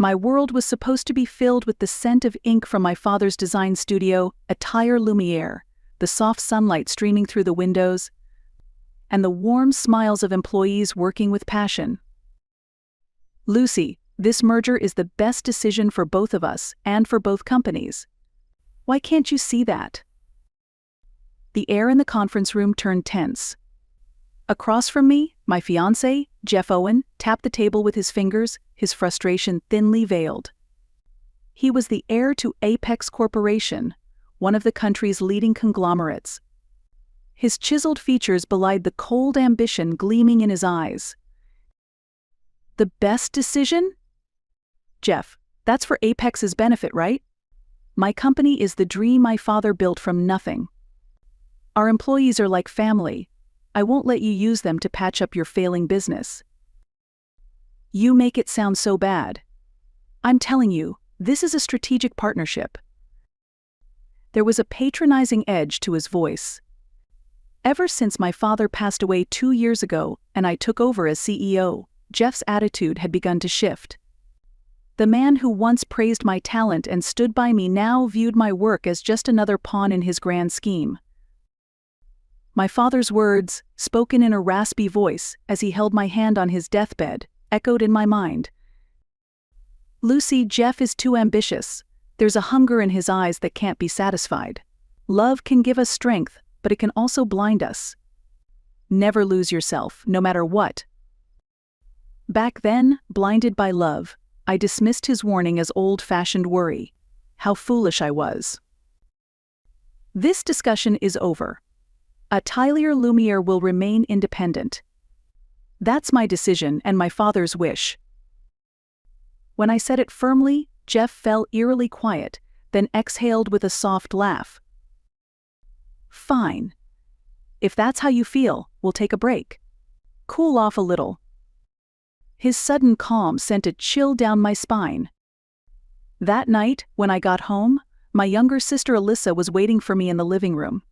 My world was supposed to be filled with the scent of ink from my father's design studio, Attire Lumiere, the soft sunlight streaming through the windows, and the warm smiles of employees working with passion. Lucy, this merger is the best decision for both of us and for both companies. Why can't you see that? The air in the conference room turned tense. Across from me, my fiancé, Jeff Owen, tapped the table with his fingers, his frustration thinly veiled. He was the heir to Apex Corporation, one of the country's leading conglomerates. His chiseled features belied the cold ambition gleaming in his eyes. The best decision? Jeff, that's for Apex's benefit, right? My company is the dream my father built from nothing. Our employees are like family. I won't let you use them to patch up your failing business. You make it sound so bad. I'm telling you, this is a strategic partnership. There was a patronizing edge to his voice. Ever since my father passed away 2 years ago and I took over as CEO, Jeff's attitude had begun to shift. The man who once praised my talent and stood by me now viewed my work as just another pawn in his grand scheme. My father's words, spoken in a raspy voice as he held my hand on his deathbed, echoed in my mind. Lucy, Jeff is too ambitious. There's a hunger in his eyes that can't be satisfied. Love can give us strength, but it can also blind us. Never lose yourself, no matter what. Back then, blinded by love, I dismissed his warning as old-fashioned worry. How foolish I was. This discussion is over. Attire Lumiere will remain independent. That's my decision and my father's wish. When I said it firmly, Jeff fell eerily quiet, then exhaled with a soft laugh. Fine. If that's how you feel, we'll take a break. Cool off a little. His sudden calm sent a chill down my spine. That night, when I got home, my younger sister Alyssa was waiting for me in the living room.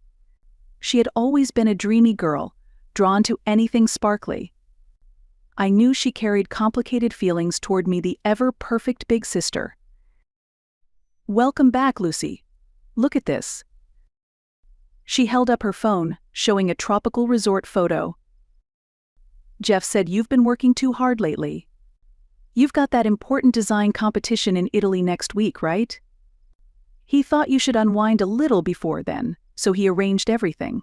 She had always been a dreamy girl, drawn to anything sparkly. I knew she carried complicated feelings toward me, the ever-perfect big sister. Welcome back, Lucy. Look at this. She held up her phone, showing a tropical resort photo. Jeff said you've been working too hard lately. You've got that important design competition in Italy next week, right? He thought you should unwind a little before then, so he arranged everything.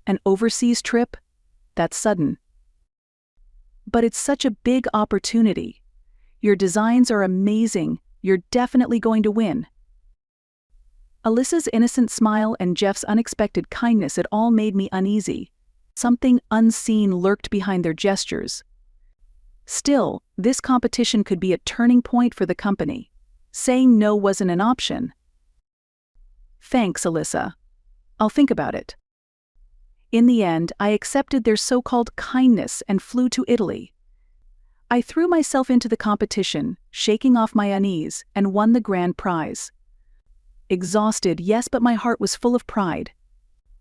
An overseas trip? That's sudden. But it's such a big opportunity. Your designs are amazing. You're definitely going to win. Alyssa's innocent smile and Jeff's unexpected kindness, it all made me uneasy. Something unseen lurked behind their gestures. Still, this competition could be a turning point for the company. Saying no wasn't an option. Thanks, Alyssa. I'll think about it. In the end, I accepted their so-called kindness and flew to Italy. I threw myself into the competition, shaking off my unease, and won the grand prize. Exhausted, yes, but my heart was full of pride.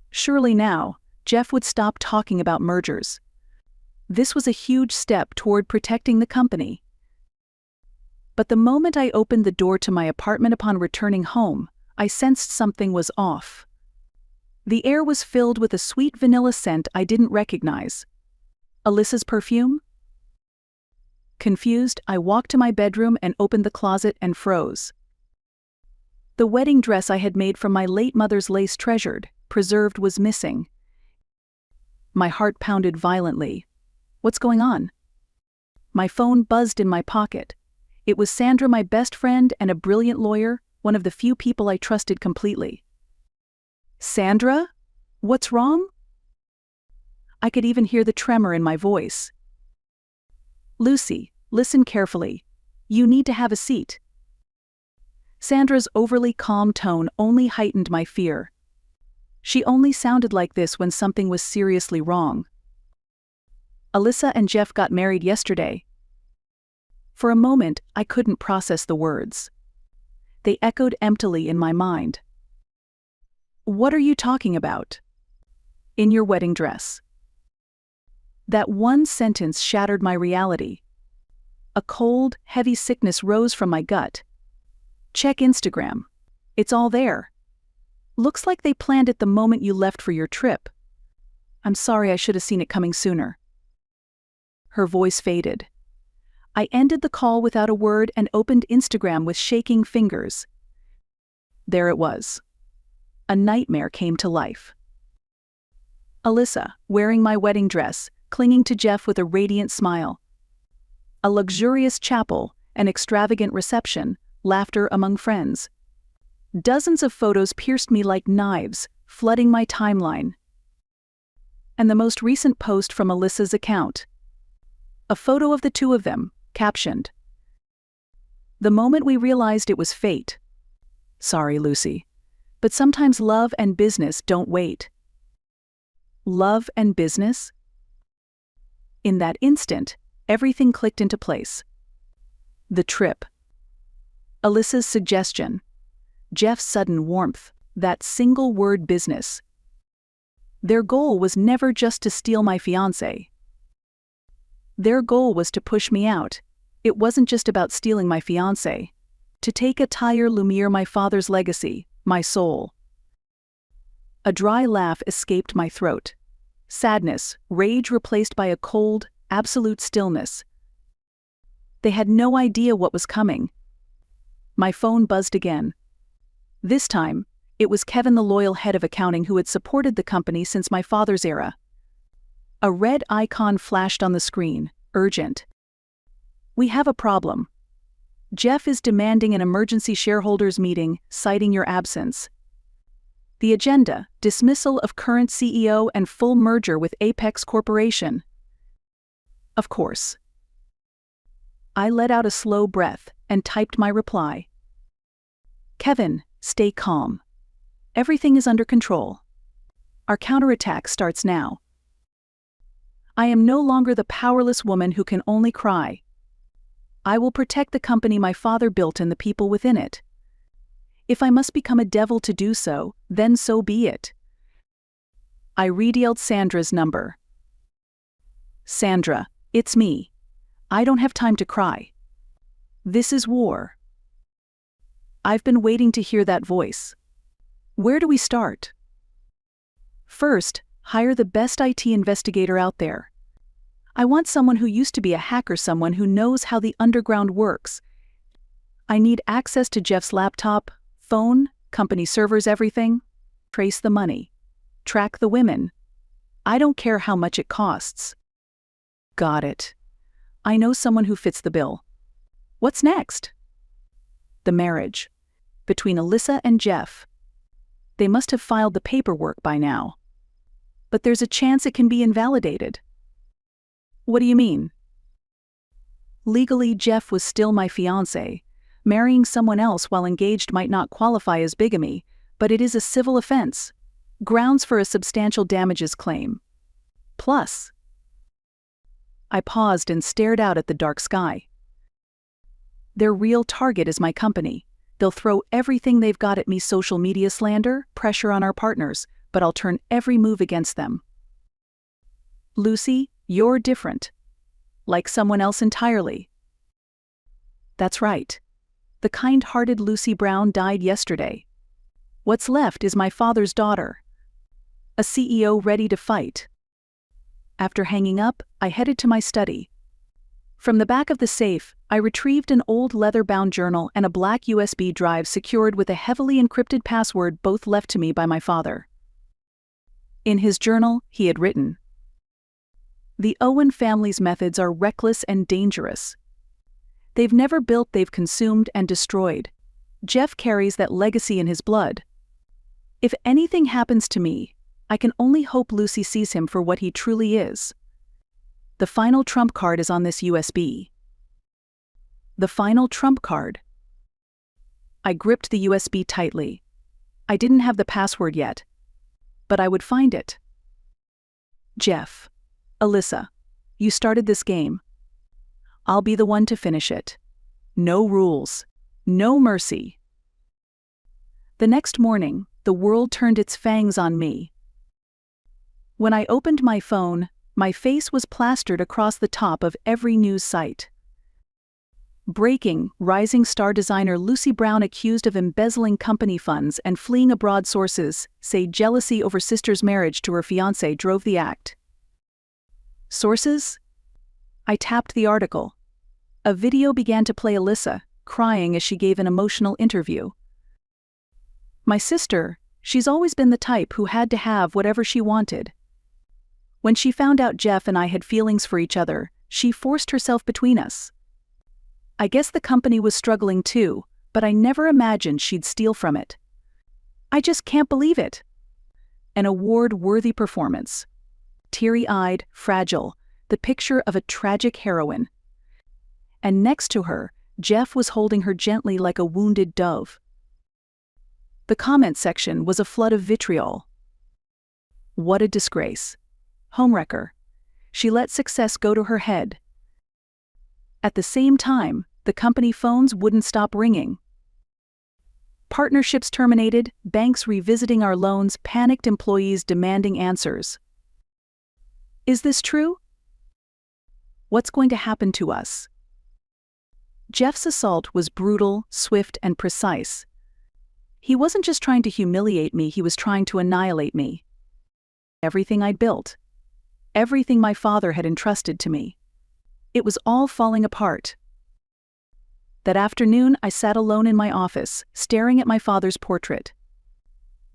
Surely now, Jeff would stop talking about mergers. This was a huge step toward protecting the company. But the moment I opened the door to my apartment upon returning home, I sensed something was off. The air was filled with a sweet vanilla scent I didn't recognize. Alyssa's perfume? Confused, I walked to my bedroom and opened the closet and froze. The wedding dress I had made from my late mother's lace preserved was missing. My heart pounded violently. What's going on? My phone buzzed in my pocket. It was Sandra, my best friend and a brilliant lawyer, one of the few people I trusted completely. Sandra? What's wrong? I could even hear the tremor in my voice. Lucy, listen carefully. You need to have a seat. Sandra's overly calm tone only heightened my fear. She only sounded like this when something was seriously wrong. Alyssa and Jeff got married yesterday. For a moment, I couldn't process the words. They echoed emptily in my mind. What are you talking about? In your wedding dress. That one sentence shattered my reality. A cold, heavy sickness rose from my gut. Check Instagram. It's all there. Looks like they planned it the moment you left for your trip. I'm sorry, I should have seen it coming sooner. Her voice faded. I ended the call without a word and opened Instagram with shaking fingers. There it was. A nightmare came to life. Alyssa, wearing my wedding dress, clinging to Jeff with a radiant smile. A luxurious chapel, an extravagant reception, laughter among friends. Dozens of photos pierced me like knives, flooding my timeline. And the most recent post from Alyssa's account. A photo of the two of them, captioned, "The moment we realized it was fate. Sorry, Lucy. But sometimes love and business don't wait." Love and business? In that instant, everything clicked into place. The trip. Alyssa's suggestion. Jeff's sudden warmth. That single word, business. Their goal was never just to steal my fiancé. Their goal was to push me out. It wasn't just about stealing my fiancé. To take Attire Lumiere, my father's legacy, my soul. A dry laugh escaped my throat. Sadness, rage replaced by a cold, absolute stillness. They had no idea what was coming. My phone buzzed again. This time, it was Kevin, the loyal head of accounting who had supported the company since my father's era. A red icon flashed on the screen, urgent. "We have a problem. Jeff is demanding an emergency shareholders meeting, citing your absence. The agenda, dismissal of current CEO and full merger with Apex Corporation." Of course. I let out a slow breath and typed my reply. "Kevin, stay calm. Everything is under control. Our counterattack starts now. I am no longer the powerless woman who can only cry. I will protect the company my father built and the people within it. If I must become a devil to do so, then so be it." I redialed Sandra's number. "Sandra, it's me. I don't have time to cry. This is war." I've been waiting to hear that voice. Where do we start? First, hire the best IT investigator out there. I want someone who used to be a hacker, someone who knows how the underground works. I need access to Jeff's laptop, phone, company servers, everything. Trace the money. Track the women. I don't care how much it costs. Got it. I know someone who fits the bill. What's next? The marriage. Between Alyssa and Jeff. They must have filed the paperwork by now. But there's a chance it can be invalidated. What do you mean? Legally, Jeff was still my fiancé. Marrying someone else while engaged might not qualify as bigamy, but it is a civil offense. Grounds for a substantial damages claim. Plus. I paused and stared out at the dark sky. Their real target is my company. They'll throw everything they've got at me: social media slander, pressure on our partners, but I'll turn every move against them. Lucy, you're different. Like someone else entirely. That's right. The kind-hearted Lucy Brown died yesterday. What's left is my father's daughter. A CEO ready to fight. After hanging up, I headed to my study. From the back of the safe, I retrieved an old leather-bound journal and a black USB drive secured with a heavily encrypted password, both left to me by my father. In his journal, he had written, "The Owen family's methods are reckless and dangerous. They've never built, they've consumed and destroyed. Jeff carries that legacy in his blood. If anything happens to me, I can only hope Lucy sees him for what he truly is. The final trump card is on this USB." The final trump card. I gripped the USB tightly. I didn't have the password yet, but I would find it. Jeff. Alyssa, you started this game. I'll be the one to finish it. No rules. No mercy. The next morning, the world turned its fangs on me. When I opened my phone, my face was plastered across the top of every news site. Breaking: rising star designer Lucy Brown accused of embezzling company funds and fleeing abroad. Sources say jealousy over sister's marriage to her fiancé drove the act. Sources? I tapped the article. A video began to play. Alyssa, crying as she gave an emotional interview. My sister, she's always been the type who had to have whatever she wanted. When she found out Jeff and I had feelings for each other, she forced herself between us. I guess the company was struggling too, but I never imagined she'd steal from it. I just can't believe it. An award-worthy performance. Teary-eyed, fragile, the picture of a tragic heroine. And next to her, Jeff was holding her gently like a wounded dove. The comment section was a flood of vitriol. What a disgrace. Homewrecker. She let success go to her head. At the same time, the company phones wouldn't stop ringing. Partnerships terminated, banks revisiting our loans, panicked employees demanding answers. Is this true? What's going to happen to us? Jeff's assault was brutal, swift, and precise. He wasn't just trying to humiliate me, he was trying to annihilate me. Everything I'd built. Everything my father had entrusted to me. It was all falling apart. That afternoon, I sat alone in my office, staring at my father's portrait.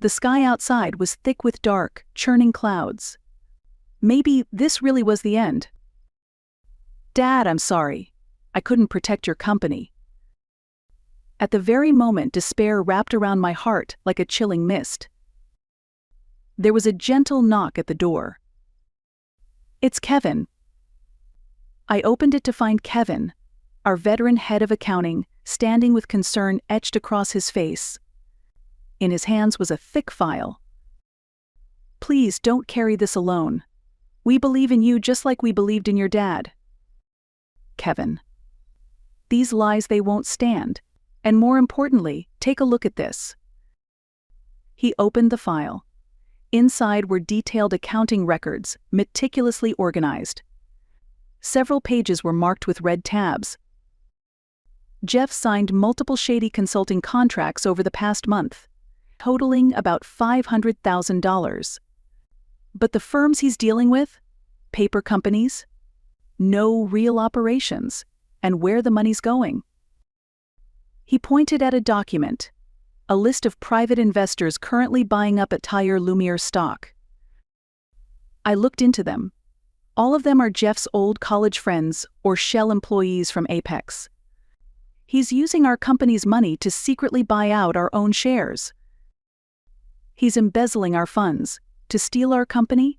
The sky outside was thick with dark, churning clouds. Maybe this really was the end. Dad, I'm sorry. I couldn't protect your company. At the very moment, despair wrapped around my heart like a chilling mist. There was a gentle knock at the door. It's Kevin. I opened it to find Kevin, our veteran head of accounting, standing with concern etched across his face. In his hands was a thick file. Please don't carry this alone. We believe in you just like we believed in your dad. Kevin. These lies, they won't stand. And more importantly, take a look at this. He opened the file. Inside were detailed accounting records, meticulously organized. Several pages were marked with red tabs. Jeff signed multiple shady consulting contracts over the past month, totaling about $500,000. But the firms he's dealing with? Paper companies? No real operations. And where the money's going? He pointed at a document, a list of private investors currently buying up Attire Lumiere stock. I looked into them. All of them are Jeff's old college friends or Shell employees from Apex. He's using our company's money to secretly buy out our own shares. He's embezzling our funds to steal our company?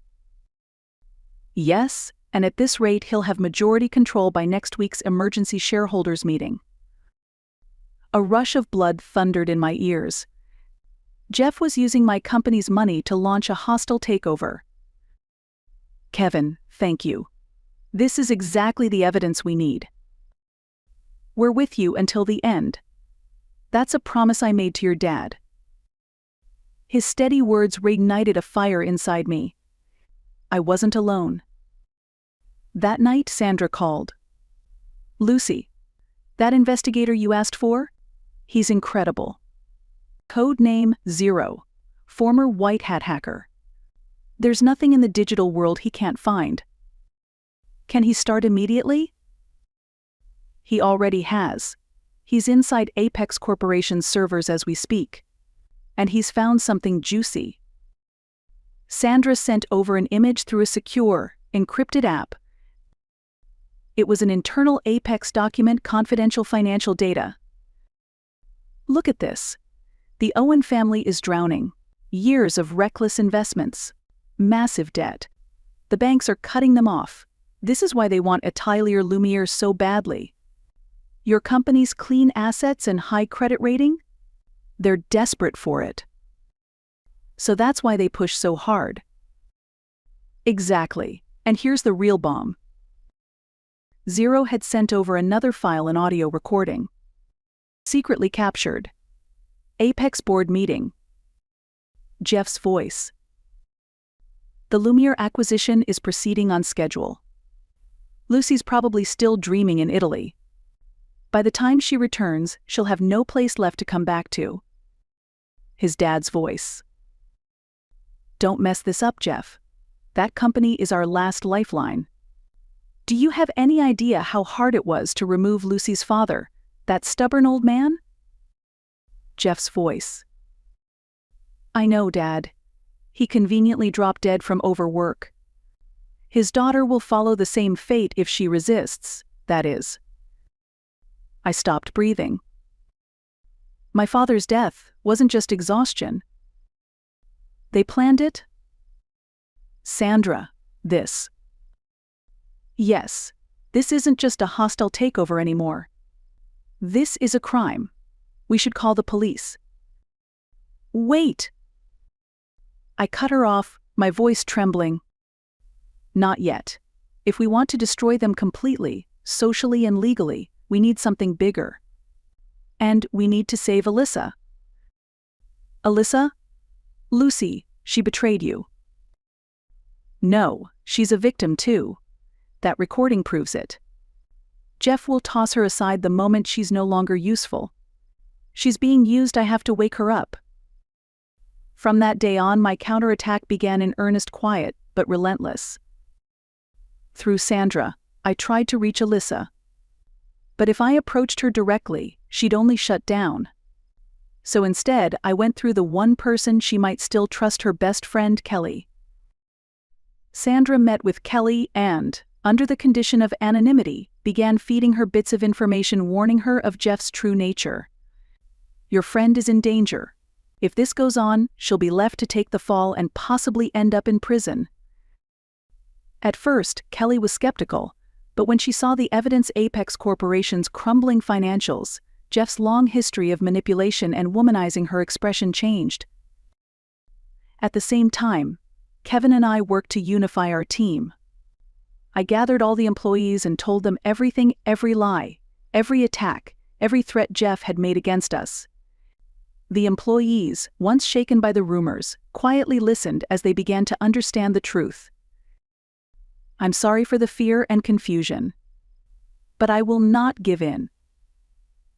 Yes, and at this rate he'll have majority control by next week's emergency shareholders meeting. A rush of blood thundered in my ears. Jeff was using my company's money to launch a hostile takeover. Kevin, thank you. This is exactly the evidence we need. We're with you until the end. That's a promise I made to your dad. His steady words reignited a fire inside me. I wasn't alone. That night, Sandra called. Lucy, that investigator you asked for? He's incredible. Code name Zero, former white hat hacker. There's nothing in the digital world he can't find. Can he start immediately? He already has. He's inside Apex Corporation's servers as we speak. And he's found something juicy. Sandra sent over an image through a secure, encrypted app. It was an internal Apex document, confidential financial data. Look at this. The Owen family is drowning. Years of reckless investments. Massive debt. The banks are cutting them off. This is why they want Attire Lumiere so badly. Your company's clean assets and high credit rating? They're desperate for it. So that's why they push so hard. Exactly. And here's the real bomb. Zero had sent over another file, an audio recording. Secretly captured. Apex board meeting. Jeff's voice. The Lumiere acquisition is proceeding on schedule. Lucy's probably still dreaming in Italy. By the time she returns, she'll have no place left to come back to. His dad's voice. Don't mess this up, Jeff. That company is our last lifeline. Do you have any idea how hard it was to remove Lucy's father, that stubborn old man? Jeff's voice. I know, Dad. He conveniently dropped dead from overwork. His daughter will follow the same fate if she resists, that is. I stopped breathing. My father's death wasn't just exhaustion. They planned it? Sandra, this. Yes, this isn't just a hostile takeover anymore. This is a crime. We should call the police. Wait! I cut her off, my voice trembling. Not yet. If we want to destroy them completely, socially and legally, we need something bigger. And we need to save Alyssa. Alyssa? Lucy, she betrayed you. No, she's a victim too. That recording proves it. Jeff will toss her aside the moment she's no longer useful. She's being used, I have to wake her up. From that day on, my counterattack began in earnest, quiet, but relentless. Through Sandra, I tried to reach Alyssa. But if I approached her directly, she'd only shut down. So instead, I went through the one person she might still trust, her best friend, Kelly. Sandra met with Kelly and, under the condition of anonymity, began feeding her bits of information warning her of Jeff's true nature. Your friend is in danger. If this goes on, she'll be left to take the fall and possibly end up in prison. At first, Kelly was skeptical, but when she saw the evidence, Apex Corporation's crumbling financials, Jeff's long history of manipulation and womanizing her expression changed. At the same time, Kevin and I worked to unify our team. I gathered all the employees and told them everything, every lie, every attack, every threat Jeff had made against us. The employees, once shaken by the rumors, quietly listened as they began to understand the truth. I'm sorry for the fear and confusion. But I will not give in.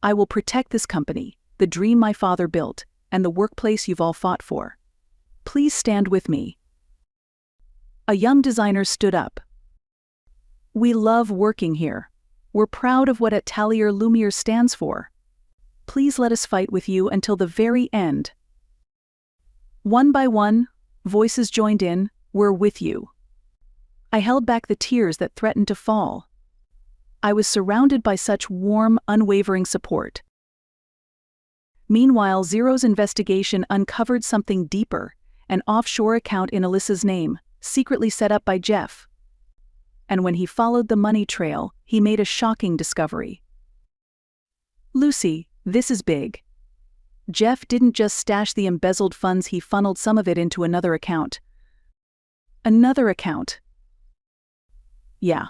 I will protect this company, the dream my father built, and the workplace you've all fought for. Please stand with me. A young designer stood up. We love working here. We're proud of what Atelier Lumiere stands for. Please let us fight with you until the very end. One by one, voices joined in, we're with you. I held back the tears that threatened to fall. I was surrounded by such warm, unwavering support. Meanwhile, Zero's investigation uncovered something deeper, an offshore account in Alyssa's name, secretly set up by Jeff. And when he followed the money trail, he made a shocking discovery. Lucy, this is big. Jeff didn't just stash the embezzled funds, he funneled some of it into another account. Another account. Yeah,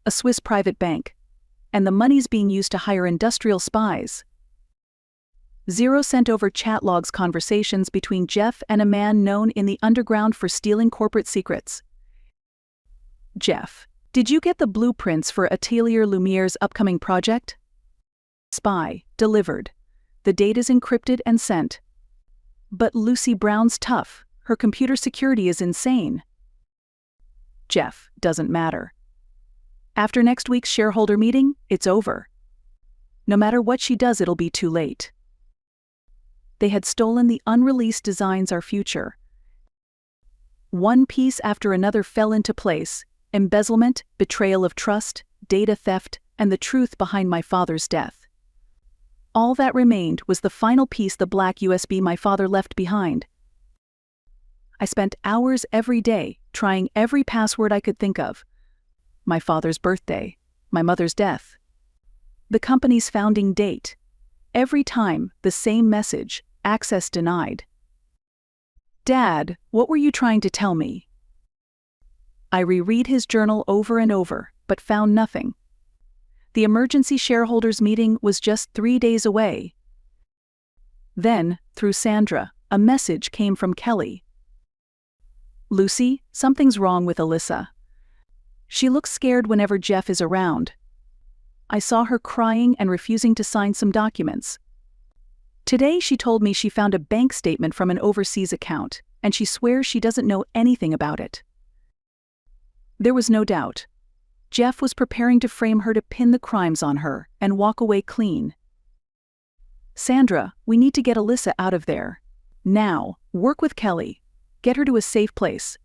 a Swiss private bank. And the money's being used to hire industrial spies. Zero sent over chat logs, conversations between Jeff and a man known in the underground for stealing corporate secrets. Jeff, did you get the blueprints for Atelier Lumiere's upcoming project? Spy, delivered. The data's encrypted and sent. But Lucy Brown's tough. Her computer security is insane. Jeff, doesn't matter. After next week's shareholder meeting, it's over. No matter what she does, it'll be too late. They had stolen the unreleased designs, our future. One piece after another fell into place: embezzlement, betrayal of trust, data theft, and the truth behind my father's death. All that remained was the final piece, the black USB my father left behind. I spent hours every day trying every password I could think of. My father's birthday, my mother's death, the company's founding date. Every time, the same message: access denied. Dad, what were you trying to tell me? I reread his journal over and over, but found nothing. The emergency shareholders meeting was just 3 days away. Then, through Sandra, a message came from Kelly. Lucy, something's wrong with Alyssa. She looks scared whenever Jeff is around. I saw her crying and refusing to sign some documents. Today she told me she found a bank statement from an overseas account, and she swears she doesn't know anything about it. There was no doubt. Jeff was preparing to frame her to pin the crimes on her and walk away clean. Sandra, we need to get Alyssa out of there. Now, work with Kelly. Get her to a safe place.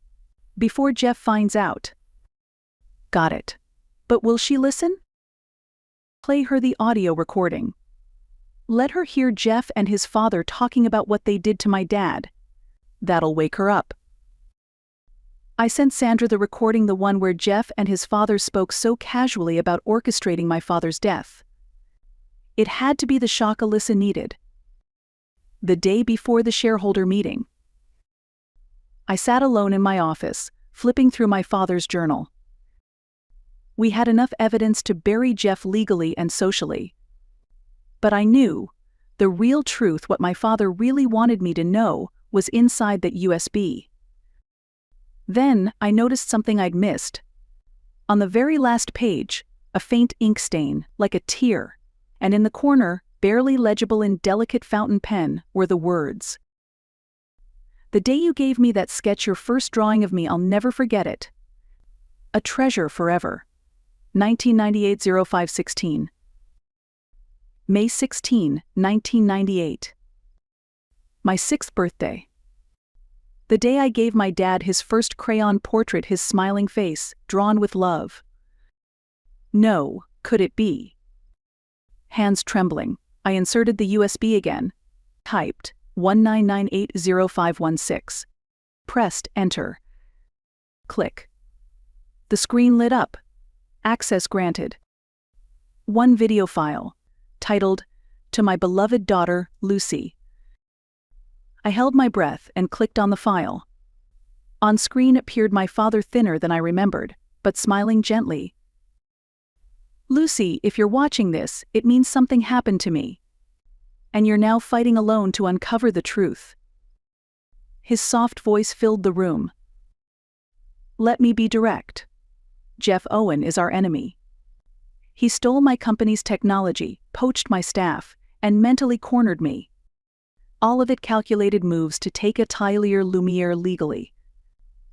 Before Jeff finds out. Got it. But will she listen? Play her the audio recording. Let her hear Jeff and his father talking about what they did to my dad. That'll wake her up. I sent Sandra the recording, the one where Jeff and his father spoke so casually about orchestrating my father's death. It had to be the shock Alyssa needed. The day before the shareholder meeting. I sat alone in my office, flipping through my father's journal. We had enough evidence to bury Jeff legally and socially. But I knew, the real truth, what my father really wanted me to know, was inside that USB. Then, I noticed something I'd missed. On the very last page, a faint ink stain, like a tear, and in the corner, barely legible in delicate fountain pen, were the words. The day you gave me that sketch, your first drawing of me, I'll never forget it. A treasure forever. 1998-05-16. May 16, 1998. My 6th birthday. The day I gave my dad his first crayon portrait, his smiling face, drawn with love. No, could it be? Hands trembling, I inserted the USB again. Typed, 19980516. Pressed enter. Click. The screen lit up. Access granted. One video file, titled, To My Beloved Daughter, Lucy. I held my breath and clicked on the file. On screen appeared my father, thinner than I remembered, but smiling gently. Lucy, if you're watching this, it means something happened to me. And you're now fighting alone to uncover the truth. His soft voice filled the room. Let me be direct. Jeff Owen is our enemy. He stole my company's technology, poached my staff, and mentally cornered me. All of it calculated moves to take Atelier Lumiere legally.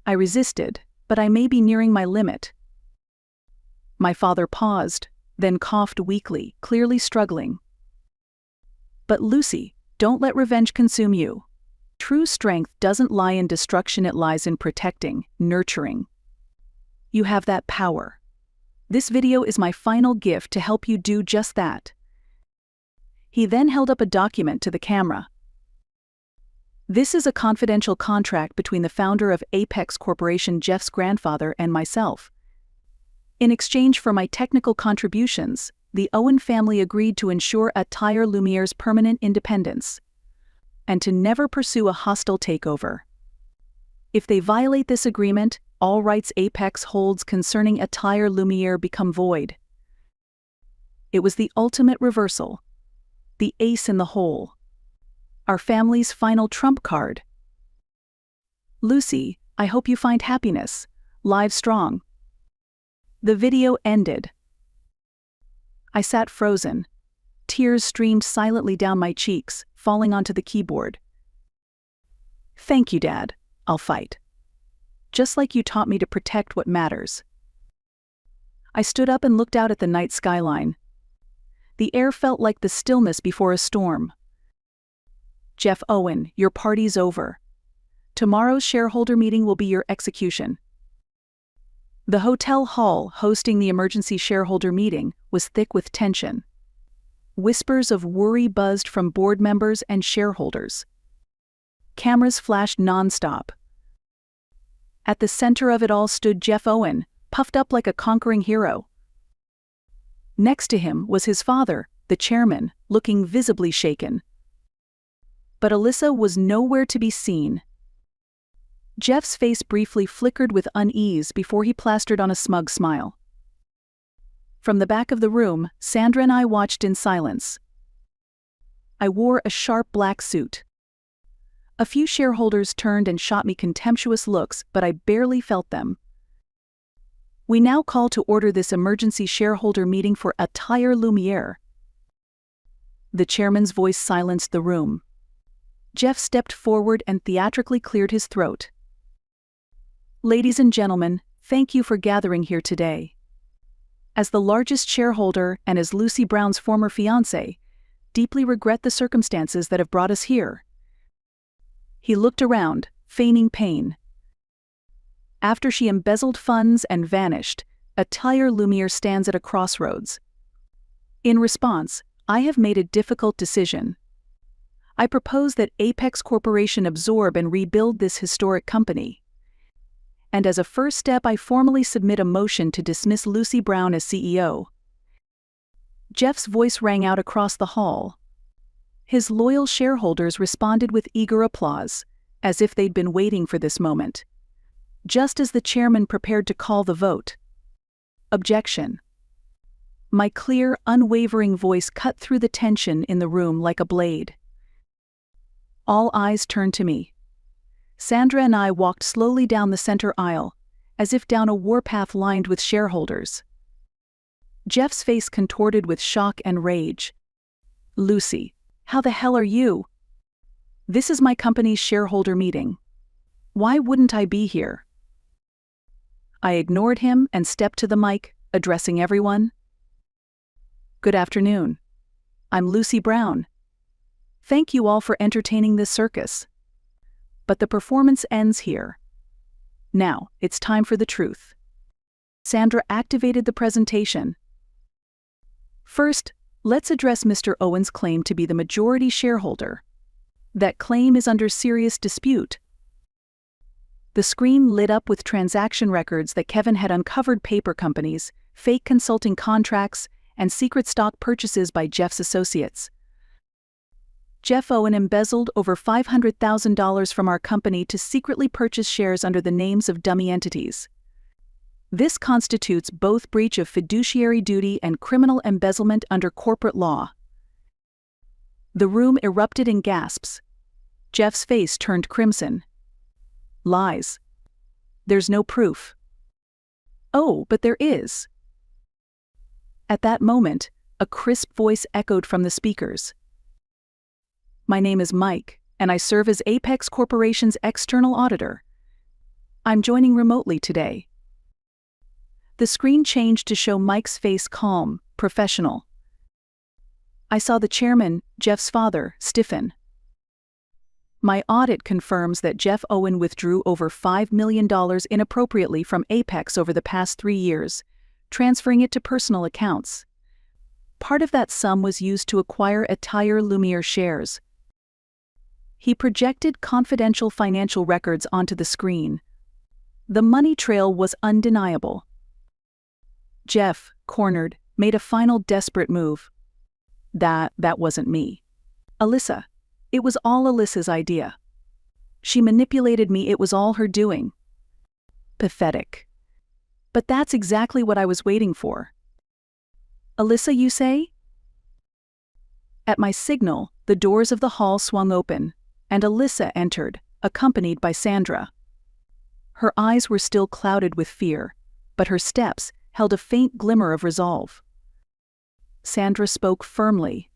I resisted, but I may be nearing my limit. My father paused, then coughed weakly, clearly struggling. But Lucy, don't let revenge consume you. True strength doesn't lie in destruction, it lies in protecting, nurturing. You have that power. This video is my final gift to help you do just that. He then held up a document to the camera. This is a confidential contract between the founder of Apex Corporation, Jeff's grandfather, and myself. In exchange for my technical contributions, the Owen family agreed to ensure Atelier Lumiere's permanent independence, and to never pursue a hostile takeover. If they violate this agreement, all rights Apex holds concerning Atelier Lumiere become void. It was the ultimate reversal. The ace in the hole. Our family's final trump card. Lucy, I hope you find happiness. Live strong. The video ended. I sat frozen. Tears streamed silently down my cheeks, falling onto the keyboard. Thank you, Dad. I'll fight. Just like you taught me to protect what matters. I stood up and looked out at the night skyline. The air felt like the stillness before a storm. Jeff Owen, your party's over. Tomorrow's shareholder meeting will be your execution. The hotel hall hosting the emergency shareholder meeting was thick with tension. Whispers of worry buzzed from board members and shareholders. Cameras flashed nonstop. At the center of it all stood Jeff Owen, puffed up like a conquering hero. Next to him was his father, the chairman, looking visibly shaken. But Alyssa was nowhere to be seen. Jeff's face briefly flickered with unease before he plastered on a smug smile. From the back of the room, Sandra and I watched in silence. I wore a sharp black suit. A few shareholders turned and shot me contemptuous looks, but I barely felt them. We now call to order this emergency shareholder meeting for Attire Lumiere. The chairman's voice silenced the room. Jeff stepped forward and theatrically cleared his throat. Ladies and gentlemen, thank you for gathering here today. As the largest shareholder and as Lucy Brown's former fiancé, deeply regret the circumstances that have brought us here. He looked around, feigning pain. After she embezzled funds and vanished, Attire Lumiere stands at a crossroads. In response, I have made a difficult decision. I propose that Apex Corporation absorb and rebuild this historic company. And as a first step, I formally submit a motion to dismiss Lucy Brown as CEO. Jeff's voice rang out across the hall. His loyal shareholders responded with eager applause, as if they'd been waiting for this moment. Just as the chairman prepared to call the vote. Objection. My clear, unwavering voice cut through the tension in the room like a blade. All eyes turned to me. Sandra and I walked slowly down the center aisle, as if down a warpath lined with shareholders. Jeff's face contorted with shock and rage. Lucy, how the hell are you? This is my company's shareholder meeting. Why wouldn't I be here? I ignored him and stepped to the mic, addressing everyone. Good afternoon. I'm Lucy Brown. Thank you all for entertaining this circus. But the performance ends here. Now, it's time for the truth. Sandra activated the presentation. First, let's address Mr. Owen's claim to be the majority shareholder. That claim is under serious dispute. The screen lit up with transaction records that Kevin had uncovered: paper companies, fake consulting contracts, and secret stock purchases by Jeff's associates. Jeff Owen embezzled over $500,000 from our company to secretly purchase shares under the names of dummy entities. This constitutes both breach of fiduciary duty and criminal embezzlement under corporate law. The room erupted in gasps. Jeff's face turned crimson. Lies. There's no proof. Oh, but there is. At that moment, a crisp voice echoed from the speakers. My name is Mike, and I serve as Apex Corporation's external auditor. I'm joining remotely today. The screen changed to show Mike's face calm, professional. I saw the chairman, Jeff's father, stiffen. My audit confirms that Jeff Owen withdrew over $5 million inappropriately from Apex over the past 3 years, transferring it to personal accounts. Part of that sum was used to acquire Attire Lumiere shares. He projected confidential financial records onto the screen. The money trail was undeniable. Jeff, cornered, made a final desperate move. That wasn't me. Alyssa. It was all Alyssa's idea. She manipulated me. It was all her doing. Pathetic. But that's exactly what I was waiting for. Alyssa, you say? At my signal, the doors of the hall swung open, and Alyssa entered, accompanied by Sandra. Her eyes were still clouded with fear, but her steps held a faint glimmer of resolve. Sandra spoke firmly.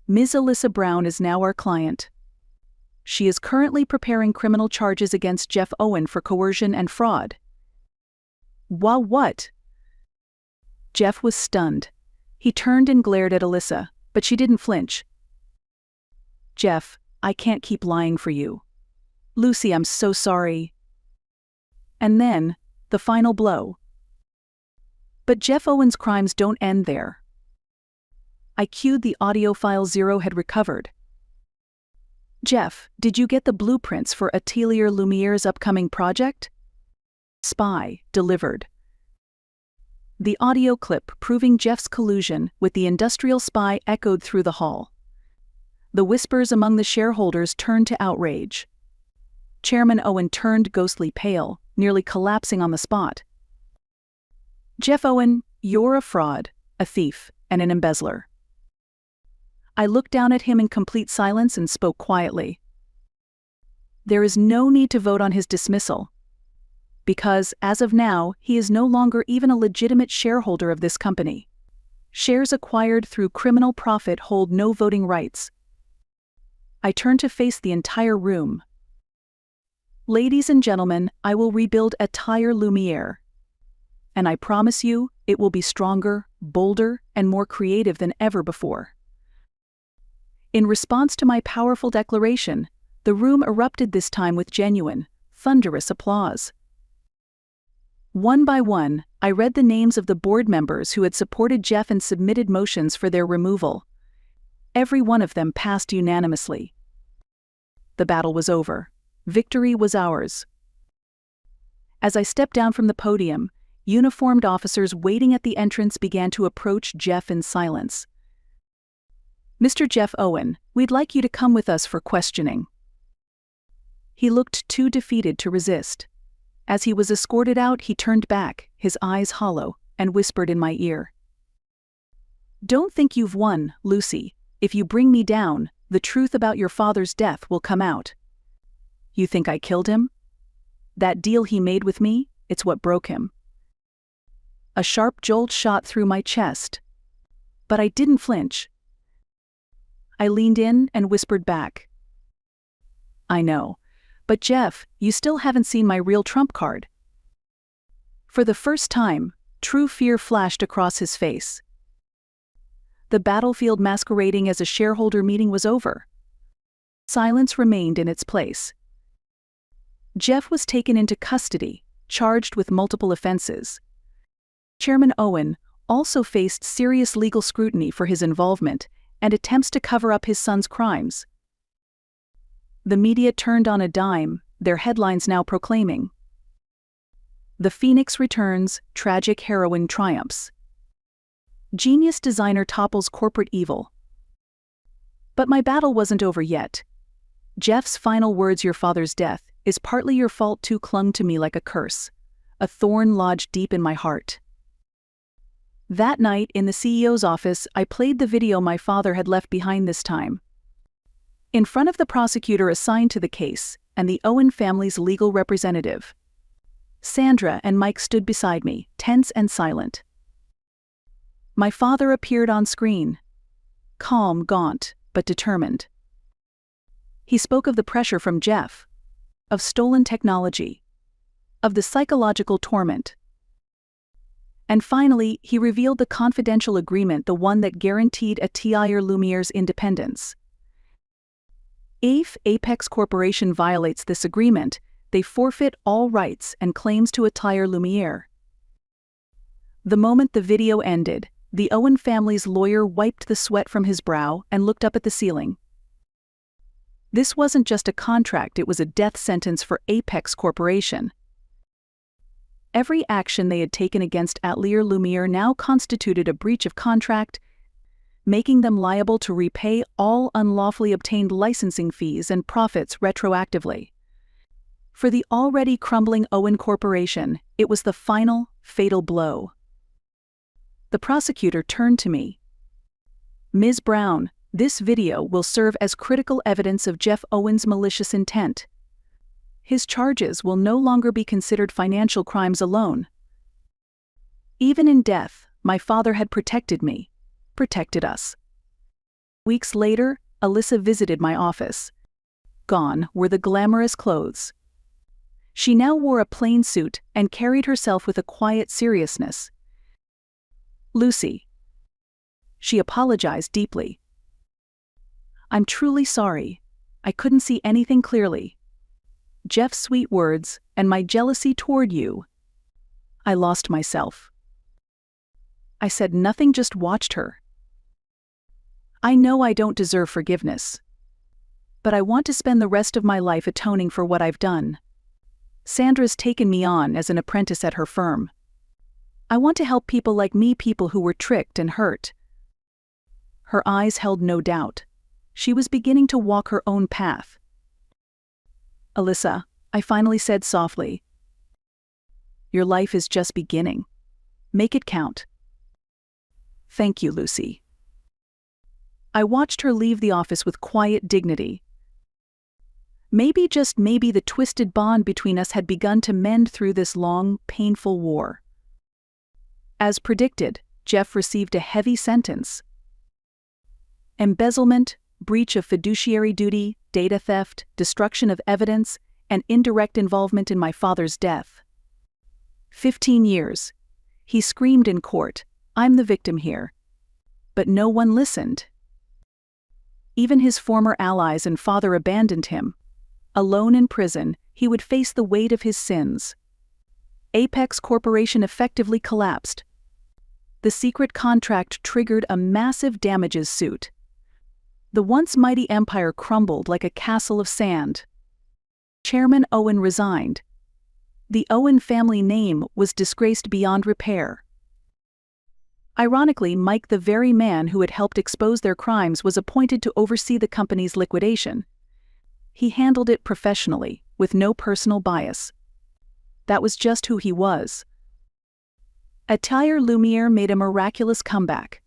Ms. Alyssa Brown is now our client. She is currently preparing criminal charges against Jeff Owen for coercion and fraud. What? Jeff was stunned. He turned and glared at Alyssa, but she didn't flinch. Jeff, I can't keep lying for you. Lucy, I'm so sorry. And then, the final blow. But Jeff Owen's crimes don't end there. I cued the audio file Zero had recovered. Jeff, did you get the blueprints for Attire Lumiere's upcoming project? Spy, delivered. The audio clip proving Jeff's collusion with the industrial spy echoed through the hall. The whispers among the shareholders turned to outrage. Chairman Owen turned ghostly pale, nearly collapsing on the spot. Jeff Owen, you're a fraud, a thief, and an embezzler. I looked down at him in complete silence and spoke quietly. There is no need to vote on his dismissal. because, as of now, he is no longer even a legitimate shareholder of this company. Shares acquired through criminal profit hold no voting rights. I turned to face the entire room. Ladies and gentlemen, I will rebuild Attire Lumiere. And I promise you, it will be stronger, bolder, and more creative than ever before. In response to my powerful declaration, the room erupted this time with genuine, thunderous applause. One by one, I read the names of the board members who had supported Jeff and submitted motions for their removal. Every one of them passed unanimously. The battle was over. Victory was ours. As I stepped down from the podium, uniformed officers waiting at the entrance began to approach Jeff in silence. "Mr. Jeff Owen, we'd like you to come with us for questioning." He looked too defeated to resist. As he was escorted out, he turned back, his eyes hollow, and whispered in my ear. "Don't think you've won, Lucy. If you bring me down, the truth about your father's death will come out. You think I killed him? That deal he made with me, it's what broke him." A sharp jolt shot through my chest. But I didn't flinch. I leaned in and whispered back. "I know. But Jeff, you still haven't seen my real trump card." For the first time, true fear flashed across his face. The battlefield masquerading as a shareholder meeting was over. Silence remained in its place. Jeff was taken into custody, charged with multiple offenses. Chairman Owen also faced serious legal scrutiny for his involvement and attempts to cover up his son's crimes. The media turned on a dime, their headlines now proclaiming, "The Phoenix returns, tragic heroine triumphs. Genius designer topples corporate evil." But my battle wasn't over yet. Jeff's final words, "Your father's death is partly your fault too," clung to me like a curse, a thorn lodged deep in my heart. That night, in the CEO's office, I played the video my father had left behind this time. In front of the prosecutor assigned to the case, and the Owen family's legal representative. Sandra and Mike stood beside me, tense and silent. My father appeared on screen. Calm, gaunt, but determined. He spoke of the pressure from Jeff, of stolen technology, of the psychological torment. And finally, he revealed the confidential agreement, the one that guaranteed Attire Lumiere's independence. If Apex Corporation violates this agreement, they forfeit all rights and claims to Attire Lumiere. The moment the video ended, the Owen family's lawyer wiped the sweat from his brow and looked up at the ceiling. This wasn't just a contract, it was a death sentence for Apex Corporation. Every action they had taken against Attire Lumiere now constituted a breach of contract, making them liable to repay all unlawfully obtained licensing fees and profits retroactively. For the already crumbling Owen Corporation, it was the final, fatal blow. The prosecutor turned to me. "Ms. Brown, this video will serve as critical evidence of Jeff Owen's malicious intent. His charges will no longer be considered financial crimes alone. Even in death, my father had protected me, protected us." Weeks later, Alyssa visited my office. Gone were the glamorous clothes. She now wore a plain suit and carried herself with a quiet seriousness. "Lucy." She apologized deeply. "I'm truly sorry. I couldn't see anything clearly. Jeff's sweet words and my jealousy toward you. I lost myself." I said nothing, just watched her. "I know I don't deserve forgiveness. But I want to spend the rest of my life atoning for what I've done. Sandra's taken me on as an apprentice at her firm. I want to help people like me, people who were tricked and hurt." Her eyes held no doubt. She was beginning to walk her own path. "Alyssa," I finally said softly, "your life is just beginning. Make it count." "Thank you, Lucy." I watched her leave the office with quiet dignity. Maybe, just maybe, the twisted bond between us had begun to mend through this long, painful war. As predicted, Jeff received a heavy sentence. Embezzlement, breach of fiduciary duty, data theft, destruction of evidence, and indirect involvement in my father's death. 15 years. He screamed in court, "I'm the victim here." But no one listened. Even his former allies and father abandoned him. Alone in prison, he would face the weight of his sins. Apex Corporation effectively collapsed. The secret contract triggered a massive damages suit. The once mighty empire crumbled like a castle of sand. Chairman Owen resigned. The Owen family name was disgraced beyond repair. Ironically, Mike, the very man who had helped expose their crimes, was appointed to oversee the company's liquidation. He handled it professionally, with no personal bias. That was just who he was. Atelier Lumiere made a miraculous comeback.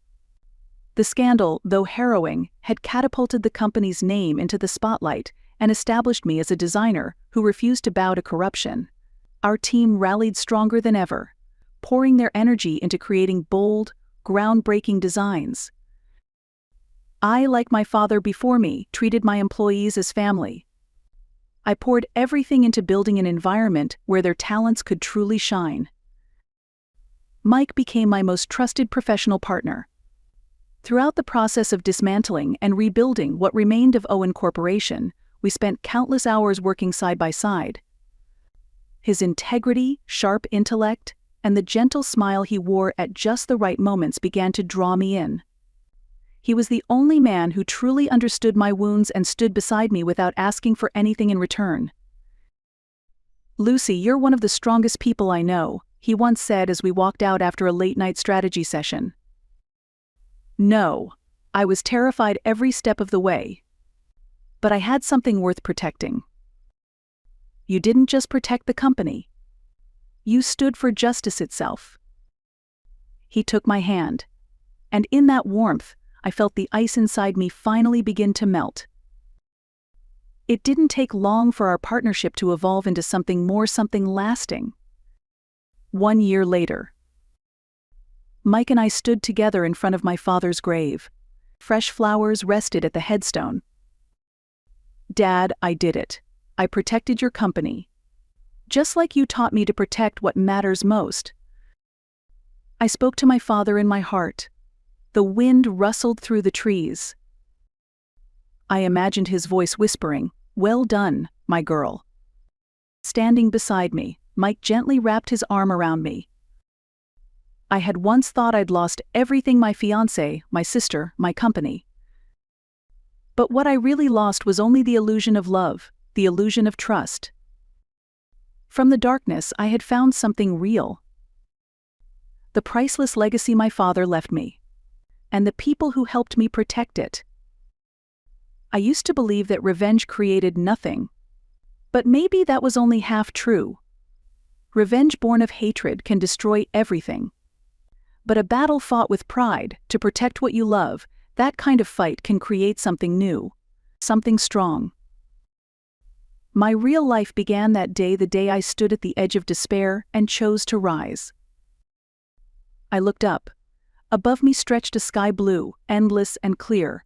The scandal, though harrowing, had catapulted the company's name into the spotlight and established me as a designer who refused to bow to corruption. Our team rallied stronger than ever, pouring their energy into creating bold, groundbreaking designs. I, like my father before me, treated my employees as family. I poured everything into building an environment where their talents could truly shine. Mike became my most trusted professional partner. Throughout the process of dismantling and rebuilding what remained of Owen Corporation, we spent countless hours working side by side. His integrity, sharp intellect, and the gentle smile he wore at just the right moments began to draw me in. He was the only man who truly understood my wounds and stood beside me without asking for anything in return. "Lucy, you're one of the strongest people I know," he once said as we walked out after a late-night strategy session. No, I was terrified every step of the way. But I had something worth protecting. You didn't just protect the company. You stood for justice itself. He took my hand, and in that warmth, I felt the ice inside me finally begin to melt. It didn't take long for our partnership to evolve into something more, something lasting. 1 year later, Mike and I stood together in front of my father's grave. Fresh flowers rested at the headstone. "Dad, I did it. I protected your company. Just like you taught me to protect what matters most." I spoke to my father in my heart. The wind rustled through the trees. I imagined his voice whispering, "Well done, my girl." Standing beside me, Mike gently wrapped his arm around me. I had once thought I'd lost everything: my fiancé, my sister, my company. But what I really lost was only the illusion of love, the illusion of trust. From the darkness, I had found something real. The priceless legacy my father left me, and the people who helped me protect it. I used to believe that revenge created nothing. But maybe that was only half true. Revenge born of hatred can destroy everything. But a battle fought with pride, to protect what you love, that kind of fight can create something new, something strong. My real life began that day, the day I stood at the edge of despair and chose to rise. I looked up. Above me stretched a sky blue, endless and clear,